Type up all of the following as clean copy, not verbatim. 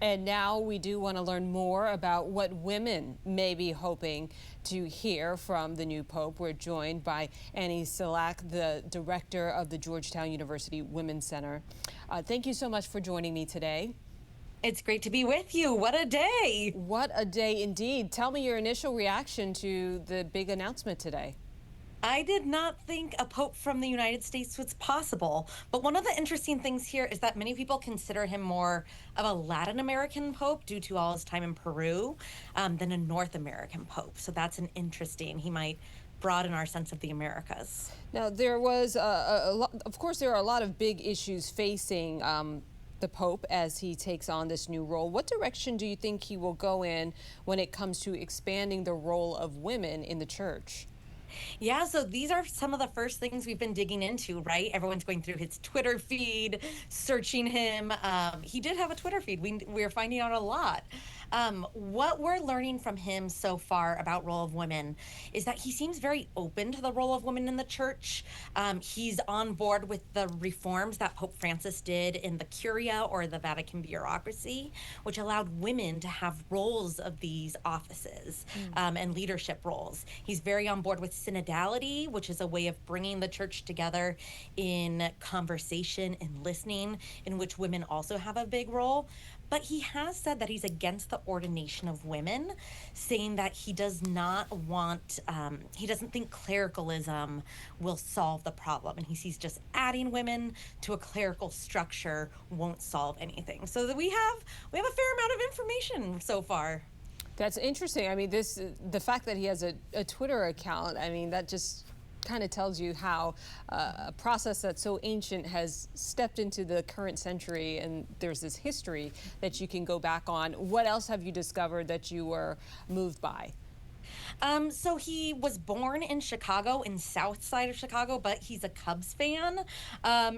And now we do want to learn more about what women may be hoping to hear from the new Pope. We're joined by Annie Selak, the director of the Georgetown University Women's Center. Thank you so much for joining me today. It's great to be with you. What a day. What a day indeed. Tell me your initial reaction to the big announcement today. I did not think a pope from the United States was possible. But one of the interesting things here is that many people consider him more of a Latin American pope due to all his time in Peru than a North American pope. So that's an interesting, he might broaden our sense of the Americas. Now, there was, of course, there are a lot of big issues facing the Pope as he takes on this new role. What direction do you think he will go in when it comes to expanding the role of women in the church? Yeah, so these are some of the first things we've been digging into, right? Everyone's going through his Twitter feed, searching him. He did have a Twitter feed. We're finding out a lot. What we're learning from him so far about role of women is that he seems very open to the role of women in the church. He's on board with the reforms that Pope Francis did in the Curia, or the Vatican bureaucracy, which allowed women to have roles of these offices and leadership roles. He's very on board with synodality, which is a way of bringing the church together in conversation and listening, in which women also have a big role. But he has said that he's against the ordination of women, saying that he does not want, he doesn't think clericalism will solve the problem. And he sees just adding women to a clerical structure won't solve anything. So that we have a fair amount of information so far. That's interesting. I mean, the fact that he has a Twitter account, I mean, that just kind of tells you how a process that's so ancient has stepped into the current century, and there's this history that you can go back on. What else have you discovered that you were moved by? So he was born in Chicago, in South Side of Chicago, but he's a Cubs fan.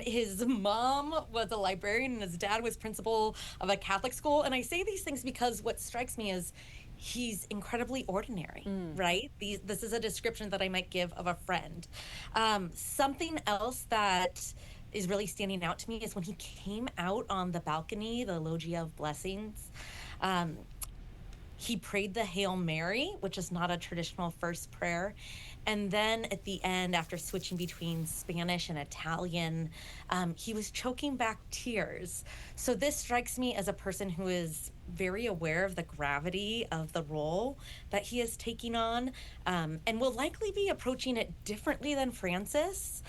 His mom was a librarian and his dad was principal of a Catholic school. And I say these things because what strikes me is he's incredibly ordinary, right? This is a description that I might give of a friend. Something else that is really standing out to me is when he came out on the balcony, the Loggia of Blessings, he prayed the Hail Mary, which is not a traditional first prayer. And then at the end, after switching between Spanish and Italian, he was choking back tears. So this strikes me as a person who is very aware of the gravity of the role that he is taking on, and will likely be approaching it differently than Francis.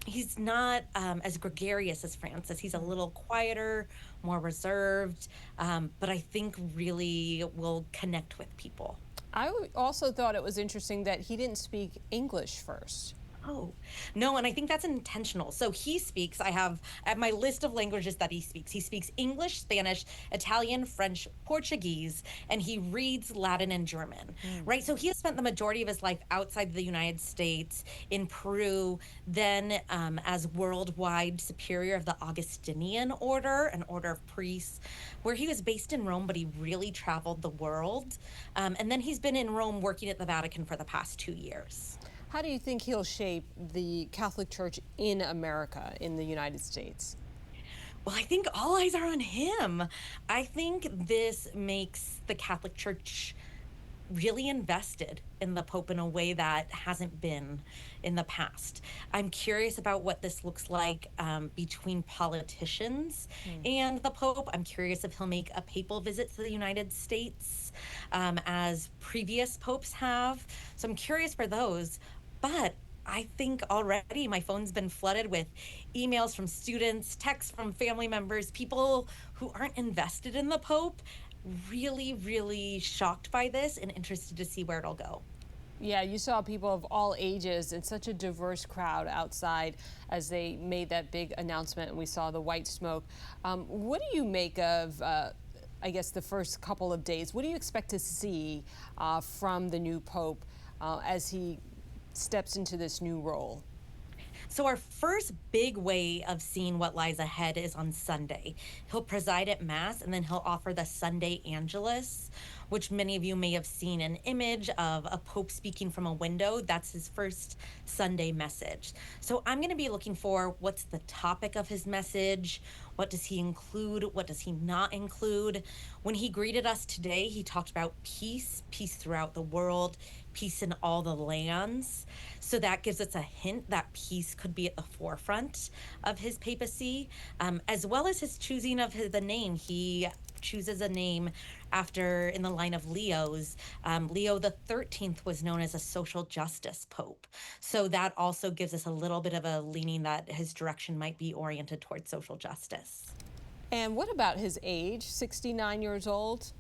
He's not as gregarious as Francis. He's a little quieter, more reserved, but I think really will connect with people. I also thought it was interesting that he didn't speak English first. Oh, no, and I think that's intentional. So he speaks, I have my list of languages that he speaks. He speaks English, Spanish, Italian, French, Portuguese, and he reads Latin and German, right? So he has spent the majority of his life outside the United States, in Peru, then as worldwide superior of the Augustinian order, an order of priests, where he was based in Rome, but he really traveled the world. And then he's been in Rome working at the Vatican for the past 2 years. How do you think he'll shape the Catholic Church in America, in the United States? Well, I think all eyes are on him. I think this makes the Catholic Church really invested in the Pope in a way that hasn't been in the past. I'm curious about what this looks like between politicians and the Pope. I'm curious if he'll make a papal visit to the United States as previous popes have. So I'm curious for those. But I think already my phone's been flooded with emails from students, texts from family members, people who aren't invested in the Pope, really, really shocked by this and interested to see where it'll go. Yeah, you saw people of all ages and such a diverse crowd outside as they made that big announcement, and we saw the white smoke. What do you make of, I guess, the first couple of days? What do you expect to see from the new Pope as he steps into this new role? So our first big way of seeing what lies ahead is on Sunday. He'll preside at Mass, and then he'll offer the Sunday Angelus, which many of you may have seen an image of a pope speaking from a window. That's his first Sunday message. So I'm going to be looking for what's the topic of his message, What does he include? What does he not include? When he greeted us today, he talked about peace, peace throughout the world, peace in all the lands. So that gives us a hint that peace could be at the forefront of his papacy, as well as his choosing of the name. He chooses a name after, in the line of Leo's. Leo the 13th was known as a social justice pope. So that also gives us a little bit of a leaning that his direction might be oriented towards social justice. And what about his age, 69 years old?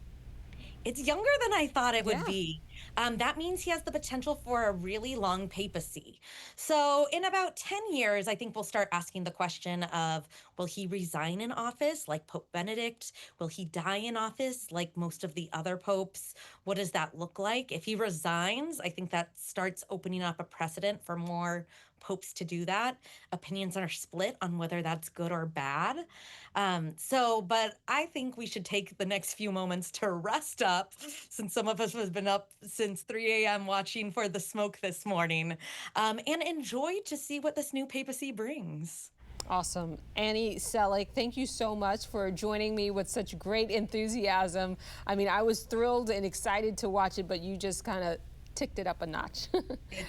It's younger than I thought it would Yeah. be. That means he has the potential for a really long papacy. So, in about 10 years, I think we'll start asking the question of, will he resign in office like Pope Benedict? Will he die in office like most of the other popes? What does that look like? If he resigns, I think that starts opening up a precedent for more popes to do that. Opinions are split on whether that's good or bad. But I think we should take the next few moments to rest up, since some of us have been up since 3 a.m. watching for the smoke this morning, and enjoy to see what this new papacy brings. Awesome. Annie Selak, thank you so much for joining me with such great enthusiasm. I mean, I was thrilled and excited to watch it, but you just kind of ticked it up a notch.